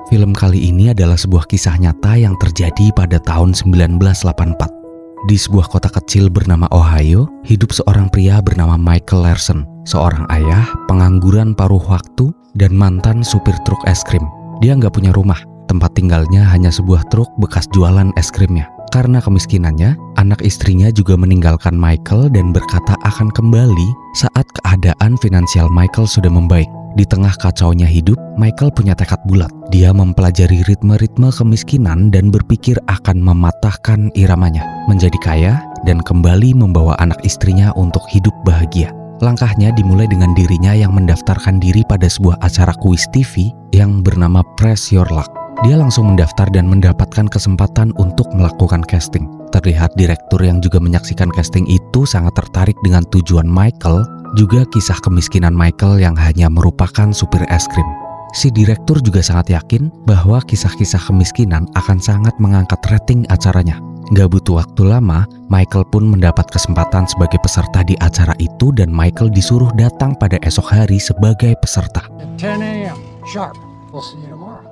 Film kali ini adalah sebuah kisah nyata yang terjadi pada tahun 1984. Di sebuah kota kecil bernama Ohio, hidup seorang pria bernama Michael Larson, seorang ayah, pengangguran paruh waktu, dan mantan supir truk es krim. Dia nggak punya rumah, tempat tinggalnya hanya sebuah truk bekas jualan es krimnya. Karena kemiskinannya, anak istrinya juga meninggalkan Michael dan berkata akan kembali saat keadaan finansial Michael sudah membaik. Di tengah kacaunya hidup, Michael punya tekad bulat. Dia mempelajari ritme-ritme kemiskinan dan berpikir akan mematahkan iramanya, menjadi kaya, dan kembali membawa anak istrinya untuk hidup bahagia. Langkahnya dimulai dengan dirinya yang mendaftarkan diri pada sebuah acara kuis TV yang bernama Press Your Luck. Dia langsung mendaftar dan mendapatkan kesempatan untuk melakukan casting. Terlihat direktur yang juga menyaksikan casting itu sangat tertarik dengan tujuan Michael, juga kisah kemiskinan Michael yang hanya merupakan supir es krim. Si direktur juga sangat yakin bahwa kisah-kisah kemiskinan akan sangat mengangkat rating acaranya. Gak butuh waktu lama, Michael pun mendapat kesempatan sebagai peserta di acara itu dan Michael disuruh datang pada esok hari sebagai peserta. 10 a.m. sharp. We'll see you tomorrow.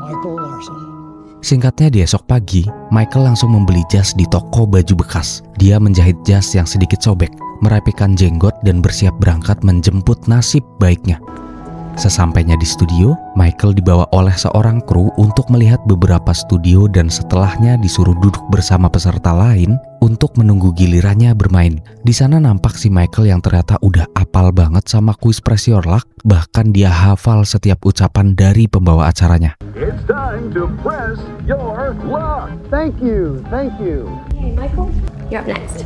Michael Larson. Singkatnya di esok pagi, Michael langsung membeli jas di toko baju bekas. Dia menjahit jas yang sedikit sobek, merapikan jenggot dan bersiap berangkat menjemput nasib baiknya. Sesampainya di studio, Michael dibawa oleh seorang kru untuk melihat beberapa studio dan setelahnya disuruh duduk bersama peserta lain untuk menunggu gilirannya bermain. Di sana nampak si Michael yang ternyata udah apal banget sama kuis Press Your Luck, bahkan dia hafal setiap ucapan dari pembawa acaranya. It's time to press your luck. Thank you. Hey, Michael, you're up next.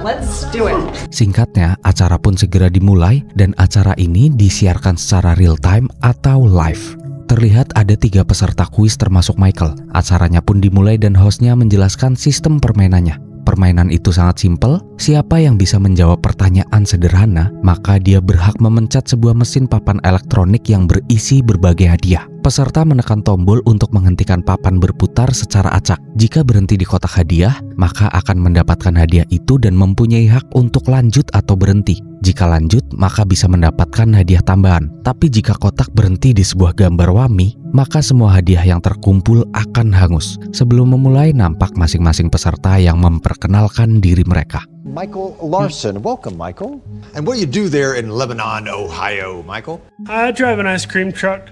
Let's do it. Singkatnya, acara pun segera dimulai dan acara ini disiarkan secara real time atau live. Terlihat ada 3 peserta kuis termasuk Michael. Acaranya pun dimulai dan hostnya menjelaskan sistem permainannya. Permainan itu sangat simpel, siapa yang bisa menjawab pertanyaan sederhana, maka dia berhak memencet sebuah mesin papan elektronik yang berisi berbagai hadiah. Peserta menekan tombol untuk menghentikan papan berputar secara acak. Jika berhenti di kotak hadiah, maka akan mendapatkan hadiah itu dan mempunyai hak untuk lanjut atau berhenti. Jika lanjut, maka bisa mendapatkan hadiah tambahan. Tapi jika kotak berhenti di sebuah gambar wami, maka semua hadiah yang terkumpul akan hangus. Sebelum memulai, nampak masing-masing peserta yang memperkenalkan diri mereka. Michael Larson. Welcome, Michael. And what do you do there in Lebanon, Ohio, Michael? I drive an ice cream truck,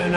and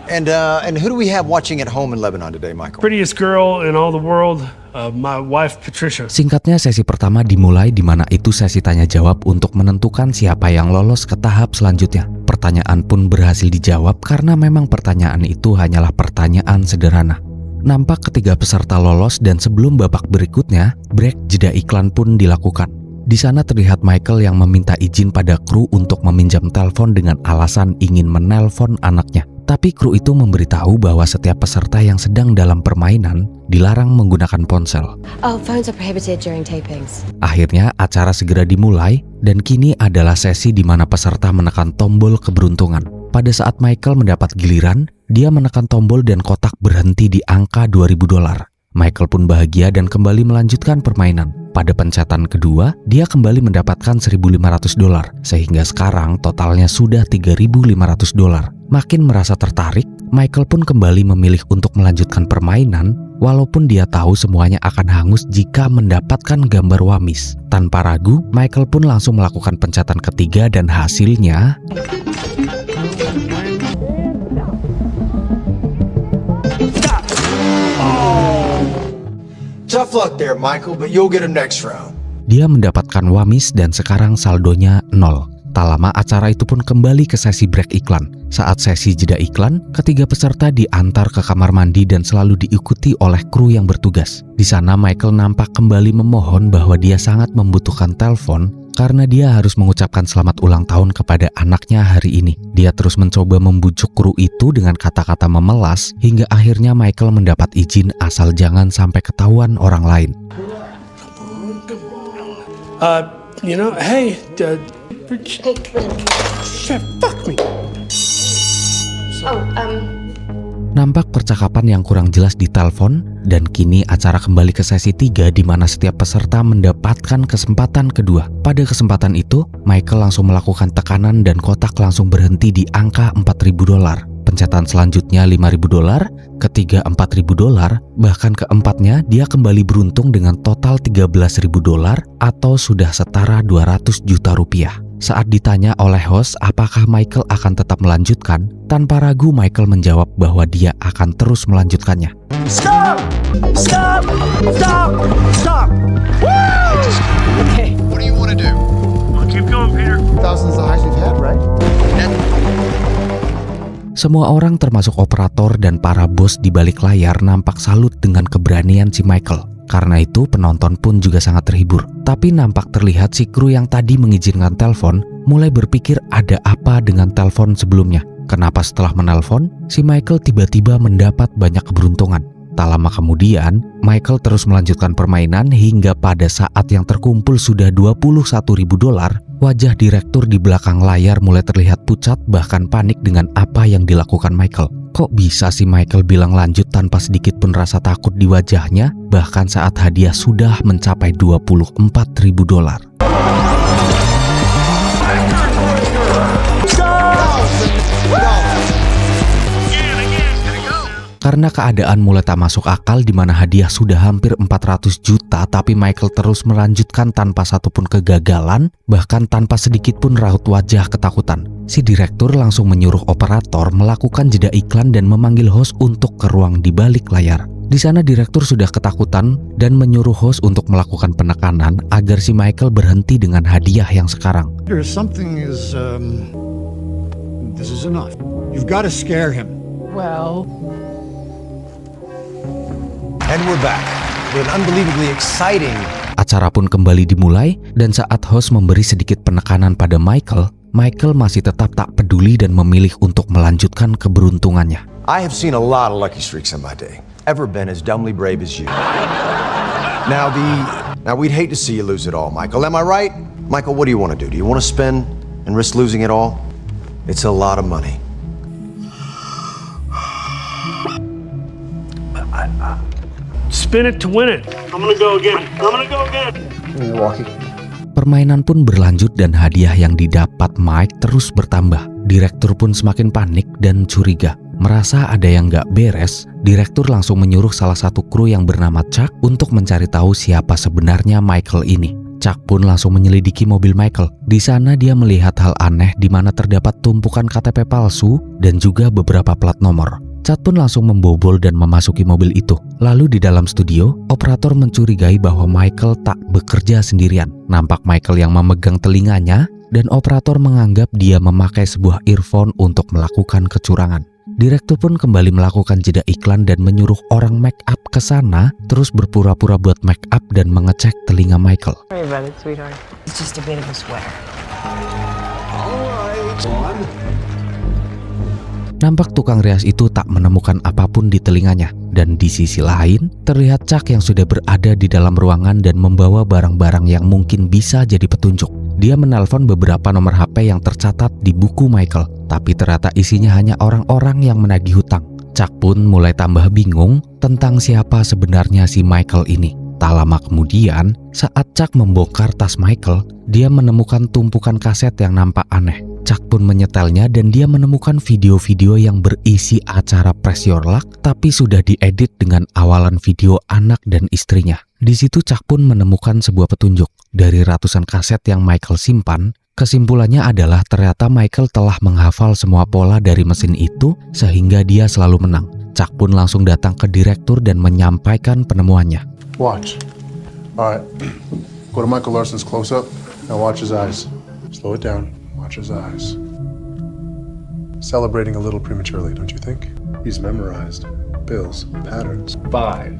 And who do we have watching at home in Lebanon today, Michael? prettiest girl in all the world, my wife Patricia. Singkatnya, sesi pertama dimulai di mana itu sesi tanya jawab untuk menentukan siapa yang lolos ke tahap selanjutnya. Pertanyaan pun berhasil dijawab karena memang pertanyaan itu hanyalah pertanyaan sederhana. Nampak ketiga peserta lolos dan sebelum babak berikutnya, break jeda iklan pun dilakukan. Di sana terlihat Michael yang meminta izin pada kru untuk meminjam telepon dengan alasan ingin menelpon anaknya. Tapi kru itu memberitahu bahwa setiap peserta yang sedang dalam permainan dilarang menggunakan ponsel. Oh, phones are prohibited during tapings. Akhirnya acara segera dimulai dan kini adalah sesi di mana peserta menekan tombol keberuntungan. Pada saat Michael mendapat giliran, dia menekan tombol dan kotak berhenti di angka $2.000. Michael pun bahagia dan kembali melanjutkan permainan. Pada pencetan kedua, dia kembali mendapatkan $1.500, sehingga sekarang totalnya sudah $3.500. Makin merasa tertarik, Michael pun kembali memilih untuk melanjutkan permainan, walaupun dia tahu semuanya akan hangus jika mendapatkan gambar wamis. Tanpa ragu, Michael pun langsung melakukan pencetan ketiga dan hasilnya... Tough luck there, Michael, but you'll get him next round. Dia mendapatkan wamis dan sekarang saldonya 0. Tak lama acara itu pun kembali ke sesi break iklan. Saat sesi jeda iklan, ketiga peserta diantar ke kamar mandi dan selalu diikuti oleh kru yang bertugas. Di sana Michael nampak kembali memohon bahwa dia sangat membutuhkan telepon karena dia harus mengucapkan selamat ulang tahun kepada anaknya hari ini. Dia terus mencoba membujuk kru itu dengan kata-kata memelas hingga akhirnya Michael mendapat izin asal jangan sampai ketahuan orang lain. Hey, shit, fuck me. Nampak percakapan yang kurang jelas di telepon dan kini acara kembali ke sesi 3 di mana setiap peserta mendapatkan kesempatan kedua. Pada kesempatan itu, Michael langsung melakukan tekanan dan kotak langsung berhenti di angka $4.000. gencatan selanjutnya $5.000, ketiga $4.000, bahkan keempatnya dia kembali beruntung dengan total $13.000 atau sudah setara 200 juta rupiah. Saat ditanya oleh host apakah Michael akan tetap melanjutkan, tanpa ragu Michael menjawab bahwa dia akan terus melanjutkannya. Stop! Stop! Stop! Stop! Okay. What do you want to do? Keep going, Peter. Thousands of highs we've had, right? Semua orang termasuk operator dan para bos di balik layar nampak salut dengan keberanian si Michael. Karena itu penonton pun juga sangat terhibur. Tapi nampak terlihat si kru yang tadi mengizinkan telepon mulai berpikir ada apa dengan telepon sebelumnya. Kenapa setelah menelpon, si Michael tiba-tiba mendapat banyak keberuntungan. Tak lama kemudian, Michael terus melanjutkan permainan hingga pada saat yang terkumpul sudah $21.000, wajah direktur di belakang layar mulai terlihat pucat bahkan panik dengan apa yang dilakukan Michael. Kok bisa sih Michael bilang lanjut tanpa sedikit pun rasa takut di wajahnya, bahkan saat hadiah sudah mencapai $24.000. Karena keadaan mulai tak masuk akal di mana hadiah sudah hampir 400 juta tapi Michael terus melanjutkan tanpa satupun kegagalan, bahkan tanpa sedikit pun raut wajah ketakutan. Si direktur langsung menyuruh operator melakukan jeda iklan dan memanggil host untuk ke ruang di balik layar. Di sana direktur sudah ketakutan dan menyuruh host untuk melakukan penekanan agar si Michael berhenti dengan hadiah yang sekarang. There's something is, this is enough. You've got to scare him. Well, And we're back with an unbelievably exciting. Acara pun kembali dimulai dan saat host memberi sedikit penekanan pada Michael, Michael masih tetap tak peduli dan memilih untuk melanjutkan keberuntungannya. I have seen a lot of lucky streaks in my day. Ever been as dumbly brave as you. Now we'd hate to see you lose it all, Michael. Am I right? Michael, what do you want to do? Do you want to spend and risk losing it all? It's a lot of money. Spin it to win it. I'm gonna go again. Permainan pun berlanjut dan hadiah yang didapat Mike terus bertambah. Direktur pun semakin panik dan curiga. Merasa ada yang gak beres, direktur langsung menyuruh salah satu kru yang bernama Chuck untuk mencari tahu siapa sebenarnya Michael ini. Chuck pun langsung menyelidiki mobil Michael. Di sana dia melihat hal aneh di mana terdapat tumpukan KTP palsu dan juga beberapa plat nomor. Chuck pun langsung membobol dan memasuki mobil itu. Lalu di dalam studio, operator mencurigai bahwa Michael tak bekerja sendirian. Nampak Michael yang memegang telinganya dan operator menganggap dia memakai sebuah earphone untuk melakukan kecurangan. Direktur pun kembali melakukan jeda iklan dan menyuruh orang make up ke sana terus berpura-pura buat make up dan mengecek telinga Michael. sorry about it, sweetheart. It's just a bit of a sweater. Nampak tukang rias itu tak menemukan apapun di telinganya. Dan di sisi lain, terlihat Chuck yang sudah berada di dalam ruangan dan membawa barang-barang yang mungkin bisa jadi petunjuk. Dia menelpon beberapa nomor HP yang tercatat di buku Michael, tapi ternyata isinya hanya orang-orang yang menagih hutang. Chuck pun mulai tambah bingung tentang siapa sebenarnya si Michael ini. Tak lama kemudian, saat Chuck membongkar tas Michael, dia menemukan tumpukan kaset yang nampak aneh. Chuck pun menyetelnya dan dia menemukan video-video yang berisi acara Press Your Luck tapi sudah diedit dengan awalan video anak dan istrinya. Di situ Chuck pun menemukan sebuah petunjuk. Dari ratusan kaset yang Michael simpan, kesimpulannya adalah ternyata Michael telah menghafal semua pola dari mesin itu sehingga dia selalu menang. Chuck pun langsung datang ke direktur dan menyampaikan penemuannya. Watch. All right. Go to Michael Larson's close-up. Now watch his eyes. Slow it down. Watch his eyes. Celebrating a little prematurely, don't you think? He's memorized bills, patterns. Five?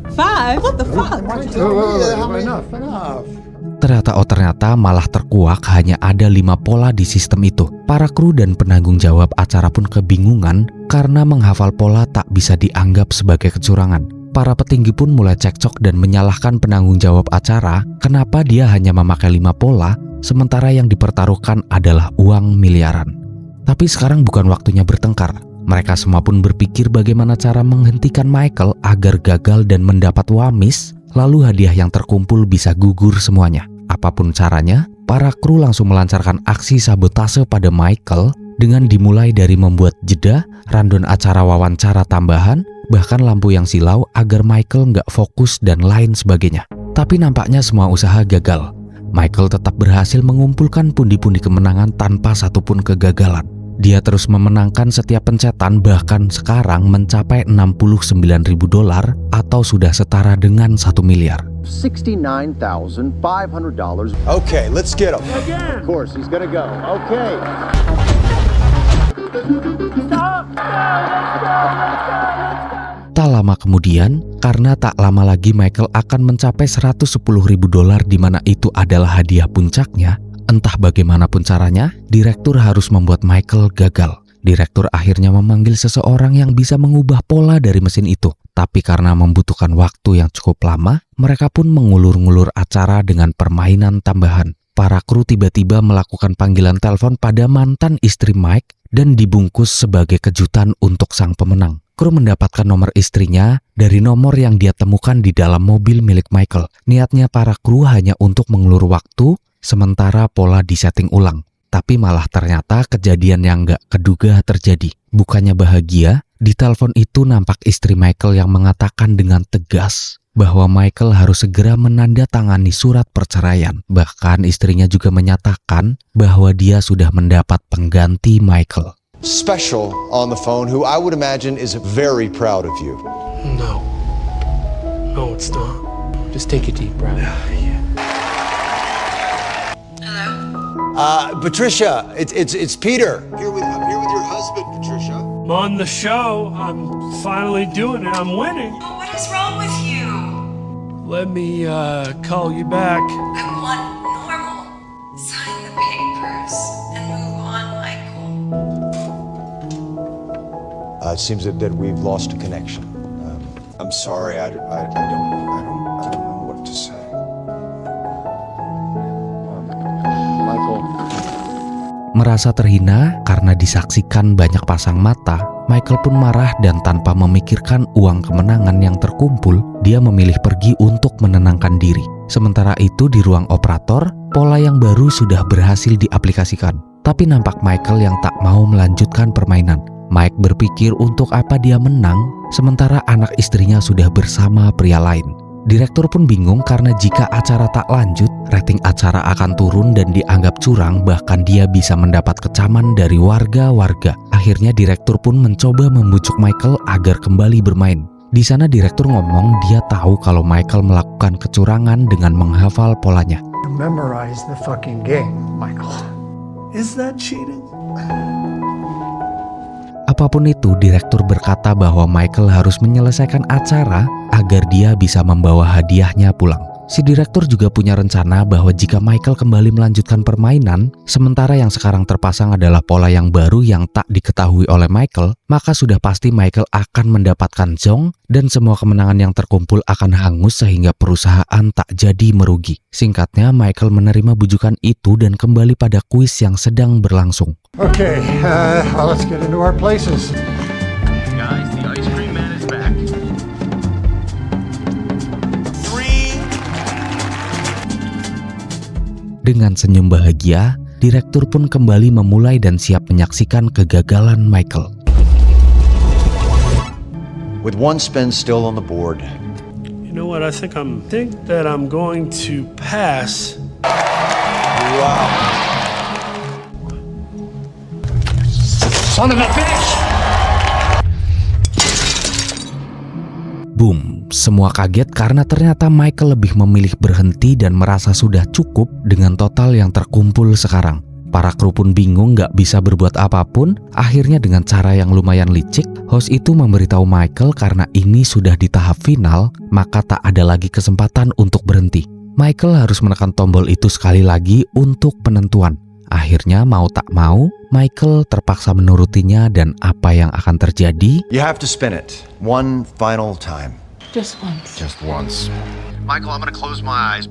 What the fuck? Enough. Ternyata malah terkuak hanya ada 5 pola di sistem itu. Para kru dan penanggung jawab acara pun kebingungan karena menghafal pola tak bisa dianggap sebagai kecurangan. Para petinggi pun mulai cekcok dan menyalahkan penanggung jawab acara kenapa dia hanya memakai 5 pola sementara yang dipertaruhkan adalah uang miliaran. Tapi sekarang bukan waktunya bertengkar. Mereka semua pun berpikir bagaimana cara menghentikan Michael agar gagal dan mendapat wamis, lalu hadiah yang terkumpul bisa gugur semuanya. Apapun caranya, para kru langsung melancarkan aksi sabotase pada Michael dengan dimulai dari membuat jeda, rundown acara wawancara tambahan, bahkan lampu yang silau agar Michael nggak fokus dan lain sebagainya. Tapi nampaknya semua usaha gagal. Michael tetap berhasil mengumpulkan pundi-pundi kemenangan tanpa satupun kegagalan. Dia terus memenangkan setiap pencetan, bahkan sekarang mencapai $69.000 atau sudah setara dengan 1 miliar. $69,500. Okay, let's get him. Of course, he's gonna go. Okay. Tak lama kemudian, karena tak lama lagi Michael akan mencapai $110.000 di mana itu adalah hadiah puncaknya, entah bagaimanapun caranya, direktur harus membuat Michael gagal. Direktur akhirnya memanggil seseorang yang bisa mengubah pola dari mesin itu. Tapi karena membutuhkan waktu yang cukup lama, mereka pun mengulur-ngulur acara dengan permainan tambahan. Para kru tiba-tiba melakukan panggilan telepon pada mantan istri Mike dan dibungkus sebagai kejutan untuk sang pemenang. Kru mendapatkan nomor istrinya dari nomor yang dia temukan di dalam mobil milik Michael. Niatnya para kru hanya untuk mengulur waktu, sementara pola disetting ulang. Tapi malah ternyata kejadian yang gak keduga terjadi. Bukannya bahagia, di telepon itu nampak istri Michael yang mengatakan dengan tegas bahwa Michael harus segera menandatangani surat perceraian. Bahkan istrinya juga menyatakan bahwa dia sudah mendapat pengganti Michael. Special on the phone, who I would imagine is very proud of you. No. No, it's not. Just take a deep breath. Patricia, it's Peter. I'm here with your husband, Patricia. I'm on the show. I'm finally doing it. I'm winning. Oh, what is wrong with you? Let me call you back. I want normal. Sign the papers and move on, Michael. It seems that we've lost a connection. I'm sorry. I don't know what to say. Michael. Merasa terhina karena disaksikan banyak pasang mata, Michael pun marah dan tanpa memikirkan uang kemenangan yang terkumpul, dia memilih pergi untuk menenangkan diri. Sementara itu di ruang operator, pola yang baru sudah berhasil diaplikasikan. Tapi nampak Michael yang tak mau melanjutkan permainan. Mike berpikir untuk apa dia menang, sementara anak istrinya sudah bersama pria lain. Direktur pun bingung karena jika acara tak lanjut, rating acara akan turun dan dianggap curang, bahkan dia bisa mendapat kecaman dari warga-warga. Akhirnya direktur pun mencoba membujuk Michael agar kembali bermain. Di sana direktur ngomong dia tahu kalau Michael melakukan kecurangan dengan menghafal polanya. Memorize the fucking game, Michael. Is that cheating? Apapun itu, direktur berkata bahwa Michael harus menyelesaikan acara agar dia bisa membawa hadiahnya pulang. Si direktur juga punya rencana bahwa jika Michael kembali melanjutkan permainan, sementara yang sekarang terpasang adalah pola yang baru yang tak diketahui oleh Michael, maka sudah pasti Michael akan mendapatkan zong dan semua kemenangan yang terkumpul akan hangus sehingga perusahaan tak jadi merugi. Singkatnya, Michael menerima bujukan itu dan kembali pada kuis yang sedang berlangsung. Okay, let's get into our places. Guys, the ice cream man is back. Dengan senyum bahagia, direktur pun kembali memulai dan siap menyaksikan kegagalan Michael. With one spin still on the board. You know what? I think that I'm going to pass. Wow. Son of a bitch! Boom, semua kaget karena ternyata Michael lebih memilih berhenti dan merasa sudah cukup dengan total yang terkumpul sekarang. Para kru pun bingung gak bisa berbuat apapun. Akhirnya dengan cara yang lumayan licik, host itu memberitahu Michael karena ini sudah di tahap final, maka tak ada lagi kesempatan untuk berhenti. Michael harus menekan tombol itu sekali lagi untuk penentuan. Akhirnya mau tak mau, Michael terpaksa menurutinya dan apa yang akan terjadi? You have to spin it one final time. Just once. Just once. Michael, I'm gonna close my eyes.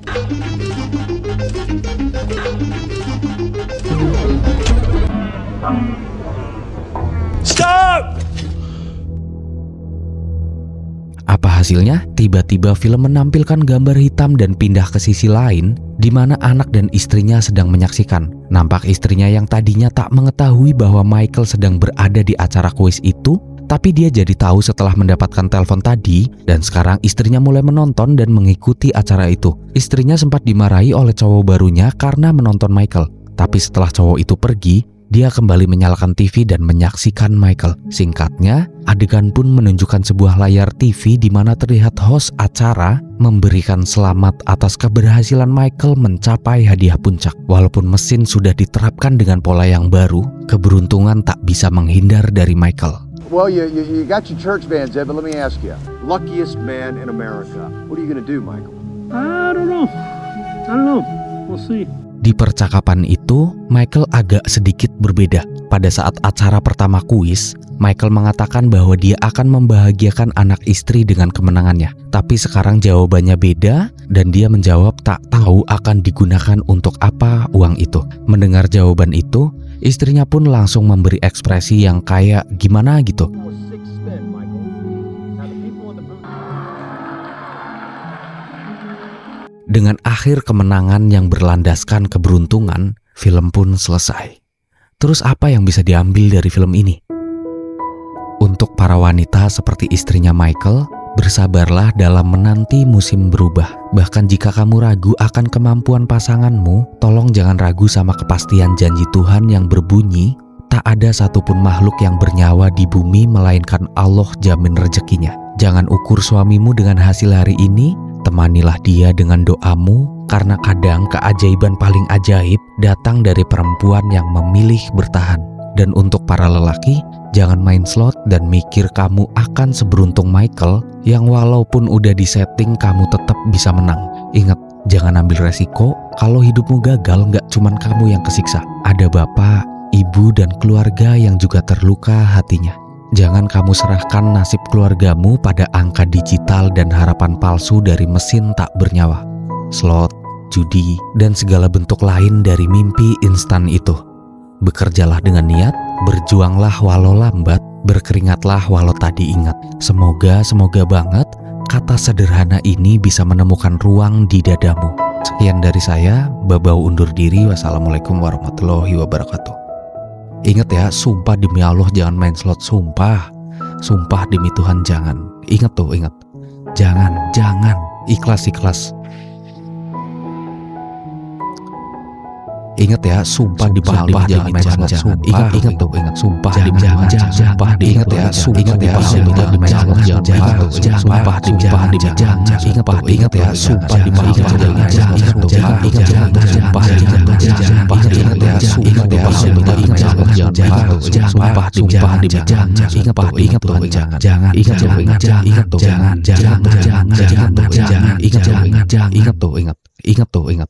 Stop! Apa hasilnya, tiba-tiba film menampilkan gambar hitam dan pindah ke sisi lain di mana anak dan istrinya sedang menyaksikan. Nampak istrinya yang tadinya tak mengetahui bahwa Michael sedang berada di acara kuis itu, tapi dia jadi tahu setelah mendapatkan telepon tadi, dan sekarang istrinya mulai menonton dan mengikuti acara itu. Istrinya sempat dimarahi oleh cowok barunya karena menonton Michael, tapi setelah cowok itu pergi, dia kembali menyalakan TV dan menyaksikan Michael. Singkatnya, adegan pun menunjukkan sebuah layar TV di mana terlihat host acara memberikan selamat atas keberhasilan Michael mencapai hadiah puncak. Walaupun mesin sudah diterapkan dengan pola yang baru, keberuntungan tak bisa menghindar dari Michael. Well, you got your church van, Zed, but let me ask you. Luckiest man in America. What are you going to do, Michael? I don't know. We'll see. Di percakapan itu, Michael agak sedikit berbeda. Pada saat acara pertama kuis, Michael mengatakan bahwa dia akan membahagiakan anak istri dengan kemenangannya. Tapi sekarang jawabannya beda, dan dia menjawab tak tahu akan digunakan untuk apa uang itu. Mendengar jawaban itu, istrinya pun langsung memberi ekspresi yang kayak gimana gitu. Dengan akhir kemenangan yang berlandaskan keberuntungan, film pun selesai. Terus apa yang bisa diambil dari film ini? Untuk para wanita seperti istrinya Michael, bersabarlah dalam menanti musim berubah. Bahkan jika kamu ragu akan kemampuan pasanganmu, tolong jangan ragu sama kepastian janji Tuhan yang berbunyi, tak ada satupun makhluk yang bernyawa di bumi melainkan Allah jamin rezekinya. Jangan ukur suamimu dengan hasil hari ini, temanilah dia dengan doamu, karena kadang keajaiban paling ajaib datang dari perempuan yang memilih bertahan. Dan untuk para lelaki, jangan main slot dan mikir kamu akan seberuntung Michael yang walaupun udah disetting kamu tetap bisa menang. Ingat, jangan ambil resiko. Kalau hidupmu gagal, nggak cuman kamu yang kesiksa. Ada bapak, ibu, dan keluarga yang juga terluka hatinya. Jangan kamu serahkan nasib keluargamu pada angka digital dan harapan palsu dari mesin tak bernyawa, slot, judi, dan segala bentuk lain dari mimpi instan itu. Bekerjalah dengan niat, berjuanglah walau lambat, berkeringatlah walau tak diingat. Semoga banget kata sederhana ini bisa menemukan ruang di dadamu. Sekian dari saya, Babau undur diri. Wassalamualaikum warahmatullahi wabarakatuh. Ingat ya, sumpah demi Allah jangan main slot, sumpah demi Tuhan jangan. Ingat tuh, ingat. Jangan, ikhlas. Ingat ya, sumpah demi Allah jangan main slot, sumpah. Ingat tuh, ingat. Sumpah demi Tuhan jangan. Sumpah ingat ya, sumpah demi Allah demi Allah jangan. Sumpah demi Tuhan jangan. Ingat ya, sumpah demi Allah jangan. Sumpah ingat ya, sumpah demi Allah jangan. Sumpah demi jangan. Ingat tuh, jangan. Ingat tuh, ingat.